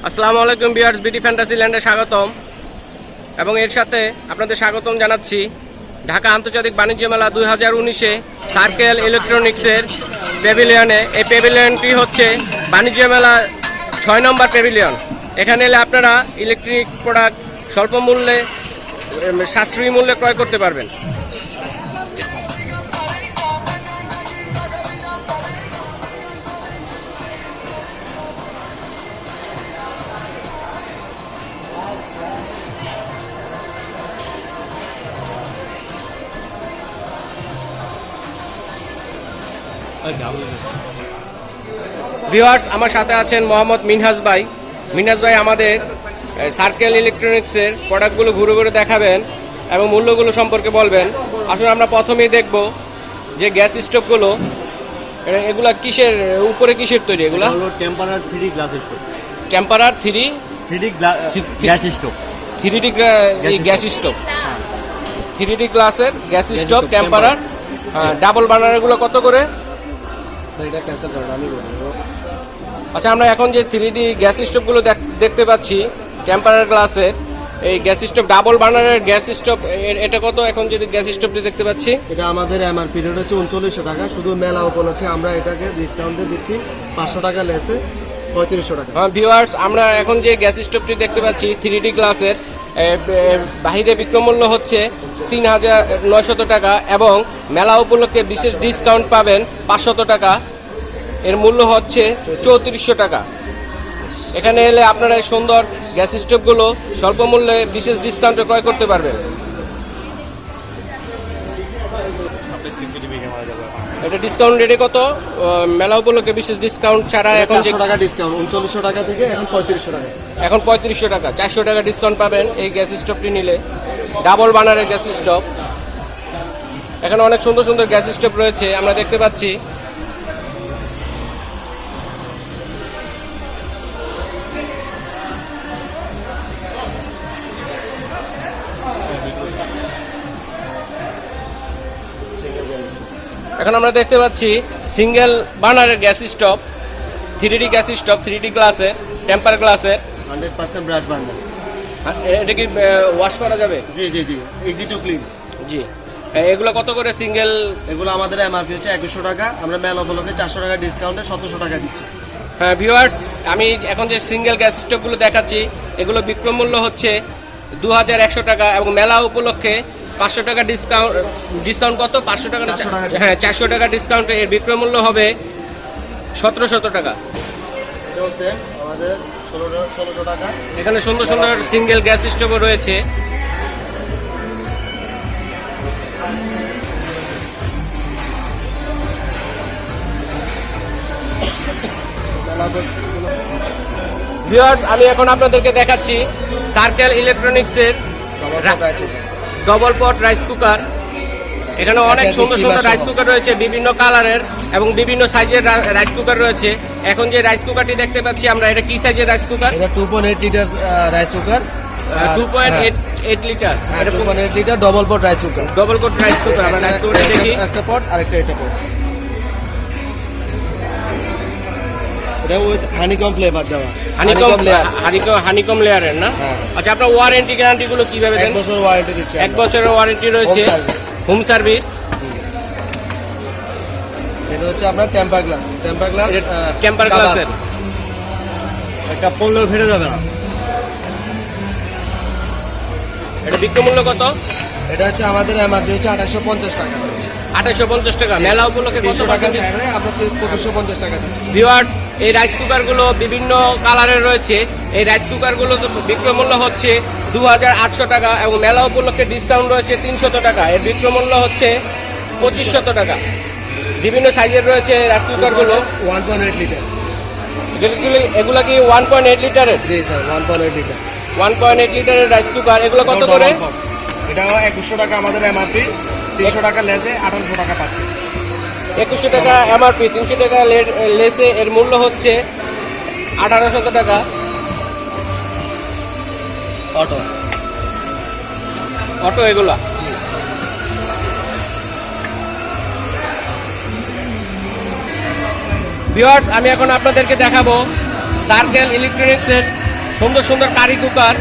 আসসালামু আলাইকুম viewers, BD fantasy ল্যান্ডে স্বাগতম এবং এর সাথে আপনাদের স্বাগতম জানাচ্ছি ঢাকা আন্তর্জাতিক বাণিজ্য মেলা 2019-এ সার্কেল ইলেকট্রনিক্সের প্যাভিলিয়নে। এই প্যাভিলিয়নটি হচ্ছে বাণিজ্য মেলা 6 নম্বর প্যাভিলিয়ন। এখানে এলে আপনারা ইলেকট্রিক প্রোডাক্ট স্বল্প মূল্যে, সাশ্রয়ী মূল্যে ক্রয় করতে পারবেন। ভিউয়ার্স, আমার সাথে আছেন মোহাম্মদ মিনহাজ ভাই। মিনহাজ ভাই আমাদের সার্কেল ইলেকট্রনিক্সের প্রোডাক্টগুলো ঘুরে ঘুরে দেখাবেন এবং মূল্যগুলো সম্পর্কে বলবেন। আসলে আমরা প্রথমেই দেখব যে গ্যাস স্টোভগুলো, এগুলা কিসের উপরে, কিসের তৈরি? এগুলা tempered 3D glass stove. Tempered 3D gas stove. 3D gas stove, 3D গ্লাসের গ্যাস স্টোভ টেম্পারার। ডাবল বার্নারগুলো কত করে? আচ্ছা, আমরা এখন যে 3D গ্যাস স্টোভগুলো দেখতে পাচ্ছি টেম্পারার গ্লাসের, এই গ্যাস স্টোভ ডাবল বার্নারের গ্যাস স্টোভ, এটা কত এখন যে গ্যাস স্টোভটি দেখতে পাচ্ছি? এটা আমাদের এমআরপি রেট হচ্ছে 3900 টাকা। শুধু মেলা উপলক্ষে আমরা এটাকে ডিসকাউন্টে দিচ্ছি 500 টাকা লেসে 3500 টাকা। হ্যাঁ ভিউয়ার্স, আমরা এখন যে গ্যাস স্টোভটি দেখতে পাচ্ছি 3D গ্লাসের, বাহিরে বিক্রয় মূল্য হচ্ছে 3900 টাকা এবং মেলা উপলক্ষে বিশেষ ডিসকাউন্ট পাবেন 500 টাকা। এর মূল্য হচ্ছে 3400 টাকা। এখানে এলে আপনারা এই সুন্দর গ্যাস স্টোভগুলো স্বল্প মূল্যে বিশেষ ডিসকাউন্টে ক্রয় করতে পারবেন। এটা ডিসকাউন্ট রেটে কত? মেলা উপলক্ষে বিশেষ ডিসকাউন্ট ছাড়া এখন 400 টাকা ডিসকাউন্ট, 3900 টাকা থেকে এখন 3500 টাকা। এখন 3500 টাকা, 400 টাকা ডিসকাউন্ট পাবেন এই গ্যাস স্টোভটি নিলে। ডাবল বার্নারের গ্যাস স্টোভ। এখানে অনেক সুন্দর সুন্দর গ্যাস স্টোভ রয়েছে, আমরা দেখতে পাচ্ছি। এখন আমরা দেখতে পাচ্ছি সিঙ্গেল বার্নারের gas stove, 3D gas stove, 3D গ্লাসে, টেম্পার গ্লাসে, 100% ব্রাশ বার্নার। এটা কি ওয়াশ করা যাবে? জি জি জি, ইজি টু ক্লিন। জি। এগুলো কত করে সিঙ্গেল? এগুলো আমাদের এমআরপি হচ্ছে 2100 টাকা। আমরা মেলা উপলক্ষে 400 টাকা ডিসকাউন্টে 1700 টাকা দিচ্ছি। হ্যাঁ ভিউয়ার্স, আমি এখন যে সিঙ্গেল গ্যাস স্টোভগুলো দেখাচ্ছি এগুলো বিক্রয় মূল্য হচ্ছে 2100 টাকা এবং মেলা উপলক্ষে 500 টাকা ডিসকাউন্ট কত? 500 টাকা, হ্যাঁ 400 টাকা ডিসকাউন্টে এর বিক্রয় মূল্য হবে 1700 টাকা। আমাদের 1600 টাকা। এখানে সুন্দর সুন্দর সিঙ্গেল গ্যাস স্টোভও রয়েছে। ভিউয়ার্স, আমি এখন আপনাদেরকে দেখাচ্ছি সার্কেল ইলেকট্রনিক্সের ডবল পট রাইস কুকার। এখানে অনেক সুন্দর সুন্দর রাইস কুকার রয়েছে, বিভিন্ন কালারের এবং বিভিন্ন সাইজের রাইস কুকার রয়েছে। এখন যে রাইস কুকারটি দেখতে পাচ্ছি আমরা, এটা কি সাইজের রাইস কুকার? এটা 2.8 litre rice cooker. 2.8 litre, 2.8 litre double pot rice cooker. Double pot rice cooker. আমরা রাইস কুকারটা দেখি। একটা পট আর এটা পট। এটা উইথ হানিকম ফ্লেভার দেওয়া। হানিকম লেয়ারের না? আচ্ছা, আপনার ওয়ারেন্টি গ্যারান্টি গুলো কিভাবে দেন? 1 বছর ওয়ারেন্টি দিচ্ছি। 1 বছরের ওয়ারেন্টি রয়েছে, হোম সার্ভিস। এটা হচ্ছে আপনার টেম্পার গ্লাস। টেম্পার গ্লাসের একটা পড়লেও ফেটে যাবে না। এটা বিক্রয় মূল্য কত? এটা হচ্ছে আমাদের এমআরপি হচ্ছে 2850 টাকা। 2850 টাকা। মেলা উপলক্ষে কত টাকা? আমরা 2550 টাকা দিচ্ছি। ভিউয়ার্স, এই রাইস কুকারগুলো বিভিন্ন কালারের রয়েছে। এই রাইস কুকারগুলো বিক্রয় মূল্য হচ্ছে 2800 টাকা এবং মেলা উপলক্ষে ডিসকাউন্ট রয়েছে 300 টাকা। এর বিক্রয় মূল্য হচ্ছে 2500 টাকা। বিভিন্ন সাইজের রয়েছে রাইস কুকারগুলো। 1.8 লিটার। এগুলো কি 1.8 লিটারের? জি স্যার, 1.8 লিটার। 1.8 লিটারের রাইস কুকার। এগুলো কত করে? এটাও 2100 টাকা আমাদের এমআরপি, 300 টাকা লেসে 1800 টাকা পাচ্ছে। 2100 টাকা এমআরপি, 300 টাকা লেসে এর মূল্য হচ্ছে 1800 টাকা। অটো এগুলা। ভিউয়ার্স, আমি এখন আপনাদেরকে দেখাবো সার্কেল ইলেকট্রনিক্সের সুন্দর সুন্দর কারি কুকার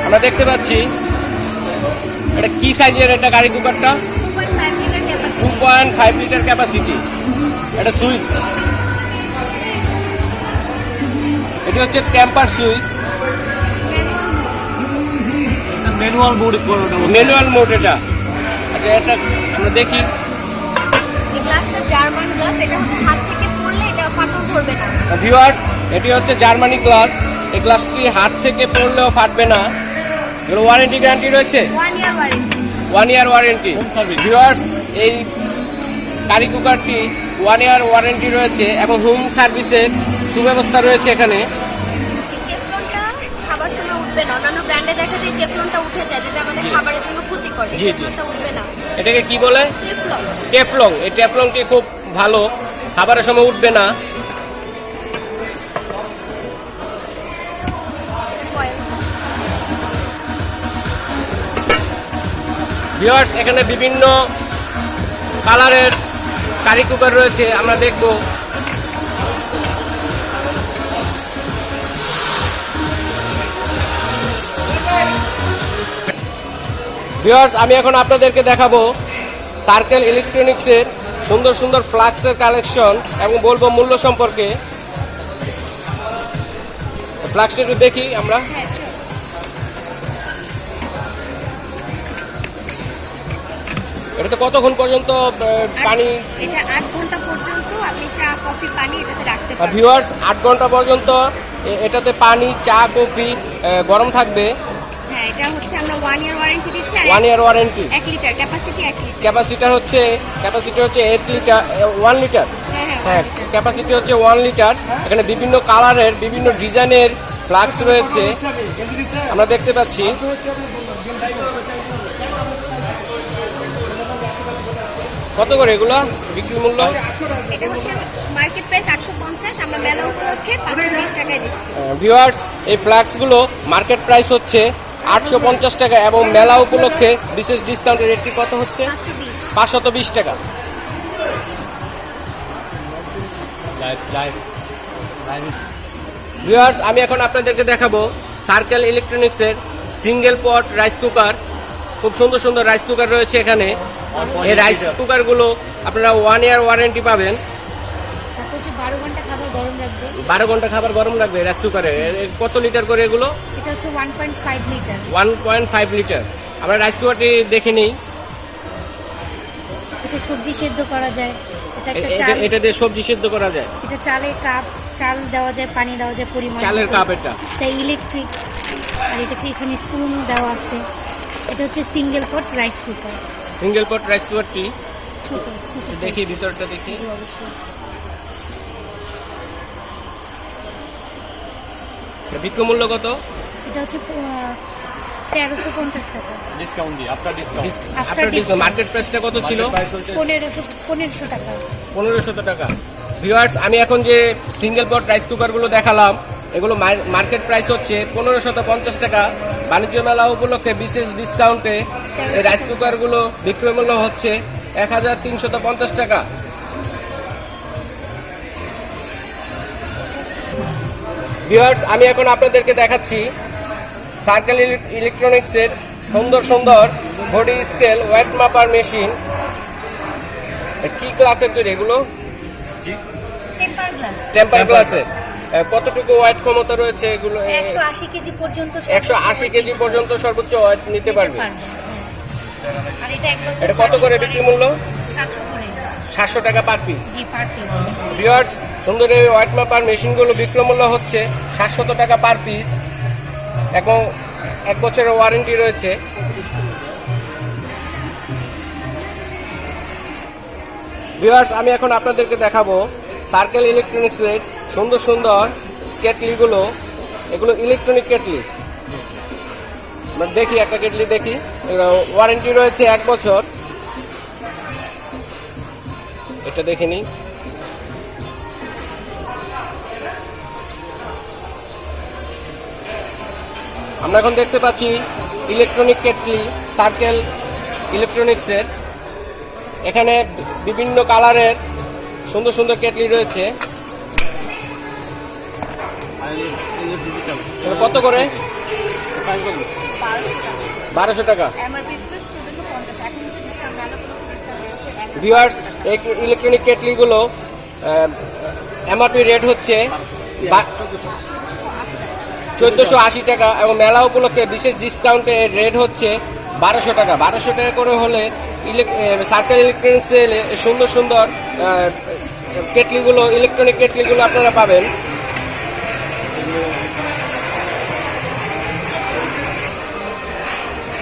আমরা দেখতে পাচ্ছি। এটা কি সাইজের এটা কারি কুকারটা? 2.5 লিটার ক্যাপাসিটি। 2.5 litre capacity. এটা সুইচ, এটি হচ্ছে temper switch, manual mode manual mode এটা। আচ্ছা এটা আমরা দেখি। এই গ্লাসটা জার্মান গ্লাস, এটা হচ্ছে হাত থেকে পড়লে এটা ফাটল ধরবে না। ভিউয়ার্স, এটি হচ্ছে জার্মানি গ্লাস। এই গ্লাসটি হাত থেকে পড়লেও ফাটবে না। এগুলো ওয়ারেন্টি গ্যারান্টি রয়েছে, 1 year warranty. 1 year warranty. Home service। Viewers, এই কারি কুকারটি 1 ইয়ার ওয়ারেন্টি রয়েছে এবং হোম সার্ভিসের সুব্যবস্থা রয়েছে এখানে। এই টেফলনটা খাবার সময় উঠবে না। অন্যান্য ব্র্যান্ডে দেখা যায় টেফলনটা উঠে যায়, যেটা আমাদের খাবারের জন্য ক্ষতি করে। জি, জি। টেফলনটা উঠবে না। এটাকে কি বলে? টেফলন। টেফলং। এই টেফলংটি খুব ভালো, খাবারের সময় উঠবে না। কয়েল। ভিউয়ার্স, এখানে বিভিন্ন কালারের কারি কুকার রয়েছে, আমরা দেখব। ভিউয়ার্স, আমি এখন আপনাদেরকে দেখাবো সার্কেল ইলেকট্রনিক্সের সুন্দর সুন্দর ফ্লাক্সের কালেকশন এবং বলবো মূল্য সম্পর্কে। ফ্লাক্সটা একটু দেখি আমরা। হ্যাঁ, sure। এটাতে কতক্ষণ পর্যন্ত পানি? এটা 8 ঘন্টা পর্যন্ত আপনি চা, কফি, পানি এটাতে রাখতে পারবেন। ভিউয়ার্স, 8 ঘন্টা পর্যন্ত এটাতে পানি, চা, কফি গরম থাকবে। হ্যাঁ, এটা হচ্ছে আমরা 1 ইয়ার ওয়ারেন্টি দিচ্ছি। 1 year warranty. 1 litre capacity, 1 litre. Capacity হচ্ছে 8 লিটার, 1 লিটার। হ্যাঁ, হ্যাঁ, 1 লিটার। ক্যাপাসিটি হচ্ছে 1 লিটার। এখানে বিভিন্ন কালারের, বিভিন্ন ডিজাইনের ফ্লাক্স রয়েছে, আমরা দেখতে পাচ্ছি। কত করে এগুলো বিক্রি মূল্য? এটা হচ্ছে মার্কেট প্রাইস 850, আমরা মেলা উপলক্ষে 520 টাকায় দিচ্ছি। ভিউয়ার্স, এই ফ্লাক্সগুলো মার্কেট প্রাইস হচ্ছে 850 টাকা এবং মেলা উপলক্ষে বিশেষ ডিসকাউন্টের রেটটি কত হচ্ছে? 520। 520 টাকা। ভিউয়ার্স, আমি এখন আপনাদেরকে দেখাবো সার্কেল ইলেকট্রনিক্সের সিঙ্গেল পট রাইস কুকার। খুব সুন্দর সুন্দর রাইস কুকার রয়েছে এখানে। এই রাইস কুকারগুলো আপনারা 1 ইয়ার ওয়ারেন্টি পাবেন। তারপর হচ্ছে 12 ঘন্টা খাবার গরম রাখবে। 12 ঘন্টা খাবার গরম রাখবে রাইস কুকারে। কত লিটার করে এগুলো? এটা হচ্ছে 1.5 লিটার। 1.5 লিটার। আমরা রাইস কুকারটি দেখে নিই। এটা সবজি সেদ্ধ করা যায়। এটা একটা চাল, এটা দিয়ে সবজি সিদ্ধ করা যায়। এটা চালের কাপ, চাল দেওয়া যায়, পানি দেওয়া যায় পরিমাণ চালের মতো। কাপ এটা। এটা ইলেকট্রিক। আর এটাতে এখানে স্পুনও দেওয়া আছে। এটা হচ্ছে সিঙ্গেল পট রাইস কুকার। সিঙ্গেল পট রাইস কুকারটি ছোট ছোট দেখি, ভিতরটা দেখি। জি, অবশ্যই। বিক্রি মূল্য কত? এটা হচ্ছে 1350 টাকা। ডিসকাউন্ট দিয়ে আপনার ডিসকাউন্ট আপনার discount। মার্কেট প্রাইসটা কত ছিল? প্রাইস হচ্ছে 1500 টাকা। 1500 টাকা। ভিউয়ার্স, আমি এখন যে সিঙ্গেল পট রাইস কুকারগুলো দেখালাম, এগুলো মার্কেট প্রাইস হচ্ছে 1550 টাকা। বাণিজ্য মেলা উপলক্ষে বিশেষ ডিসকাউন্টে এই রাইস কুকারগুলো বিক্রয় মূল্য হচ্ছে 1350 টাকা। ভিউয়ার্স, আমি এখন আপনাদেরকে দেখাচ্ছি সার্কেল ইলেকট্রনিক্সের সুন্দর সুন্দর বডি স্কেল ওয়েট মাপার মেশিন। কি ক্লাসের তৈরি এগুলো? Temper glass. টেম্পার গ্লাসের। কতটুকু ওয়েট ক্ষমতা রয়েছে এগুলো? 180 কেজি পর্যন্ত। 180 কেজি পর্যন্ত সর্বোচ্চ ওয়েট নিতে পারবে। হ্যাঁ। আর এটা 1 বছর। এটা কত করে বিক্রি মূল্য? 700 করে। 700 টাকা পার পিস। জি, পার পিস। ভিউয়ার্স, সুন্দর এই ওয়েট মাপার মেশিনগুলো বিক্রয় মূল্য হচ্ছে 700 টাকা পার পিস এবং 1 বছরের ওয়ারেন্টি রয়েছে। ভিউয়ার্স, আমি এখন আপনাদেরকে দেখাবো সার্কেল ইলেকট্রনিক্সের সুন্দর সুন্দর কেটলিগুলো। এগুলো ইলেকট্রনিক কেটলি। আমরা দেখি, একটা কেটলি দেখি। ওয়ারেন্টি রয়েছে 1 বছর। এটা দেখে নিই। আমরা এখন দেখতে পাচ্ছি ইলেকট্রনিক কেটলি সার্কেল ইলেকট্রনিক্সের। এখানে বিভিন্ন কালারের সুন্দর সুন্দর কেটলি রয়েছে। ডিজিটাল কত করে? 1200 টাকা। এমআরপি ছিল 1450, এখন হচ্ছে ডিসকাউন্ট মেলা কোনো ডিসকাউন্ট হচ্ছে 1100 ভিউয়ার্স, এই ইলেকট্রনিক কেটলিগুলো এমআরপি রেট হচ্ছে 1480 টাকা এবং মেলা উপলক্ষে বিশেষ ডিসকাউন্টে রেট হচ্ছে 1200 টাকা। 1200 টাকা করে হলে সার্কেল ইলেকট্রনিক্সে সুন্দর সুন্দর কেটলিগুলো, ইলেকট্রনিক কেটলিগুলো আপনারা পাবেন।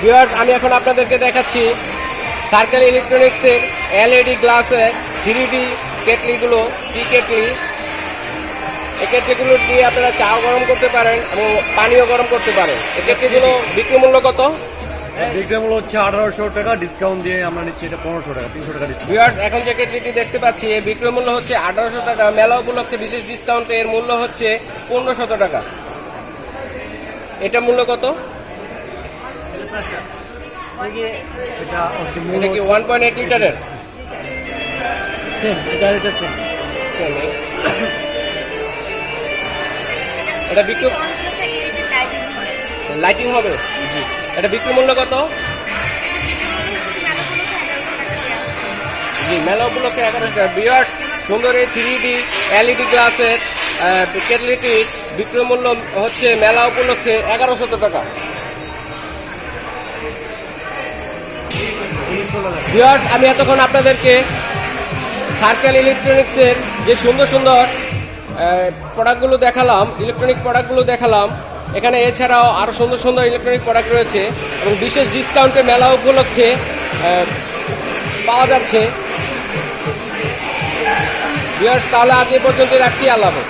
ভিউয়ার্স, আমি এখন আপনাদেরকে দেখাচ্ছি সার্কেল ইলেকট্রনিক্সের এলইডি গ্লাসের 3D কেটলিগুলো, টি কেটলি। এই কেটলিগুলো দিয়ে আপনারা চাও গরম করতে পারেন এবং পানিও গরম করতে পারেন। এই কেটলিগুলো বিক্রি মূল্য কত? বিক্রয় মূল্য হচ্ছে 1800 টাকা, ডিসকাউন্ট দিয়ে আমরা নিচ্ছি এটা 1500 টাকা, 300 টাকা ডিসকাউন্ট। ভিউয়ার্স, এখন যে কেটলিটি দেখতে পাচ্ছি এর বিক্রয় মূল্য হচ্ছে 1800 টাকা। মেলা উপলক্ষে বিশেষ ডিসকাউন্টে এর মূল্য হচ্ছে 1500 টাকা। এটা মূল্য কত? এটা হচ্ছে এটা কি 1.8 লিটারের? সেম, এটা সেম। এটা বিক্রি অন প্লাসে এলইডি লাইটিং হয়। লাইটিং হবে? এটা বিক্রি মূল্য কত? জি, মেলা উপলক্ষে 1100 টাকা। ভিউয়ার্স, সুন্দর এই 3D এলইডি গ্লাসের কেটলিটির বিক্রয় মূল্য হচ্ছে মেলা উপলক্ষে 1100 টাকা। ভিউয়ার্স, আমি এতক্ষণ আপনাদেরকে সার্কেল ইলেকট্রনিক্সের যে সুন্দর সুন্দর প্রোডাক্টগুলো দেখালাম, ইলেকট্রনিক প্রোডাক্টগুলো দেখালাম। এখানে এছাড়াও আরও সুন্দর সুন্দর ইলেকট্রনিক প্রোডাক্ট রয়েছে এবং বিশেষ ডিসকাউন্টে মেলা উপলক্ষে পাওয়া যাচ্ছে। ভিউয়ার্স, তাহলে আজ এ পর্যন্ত রাখছি। আল্লাহ হাফেজ।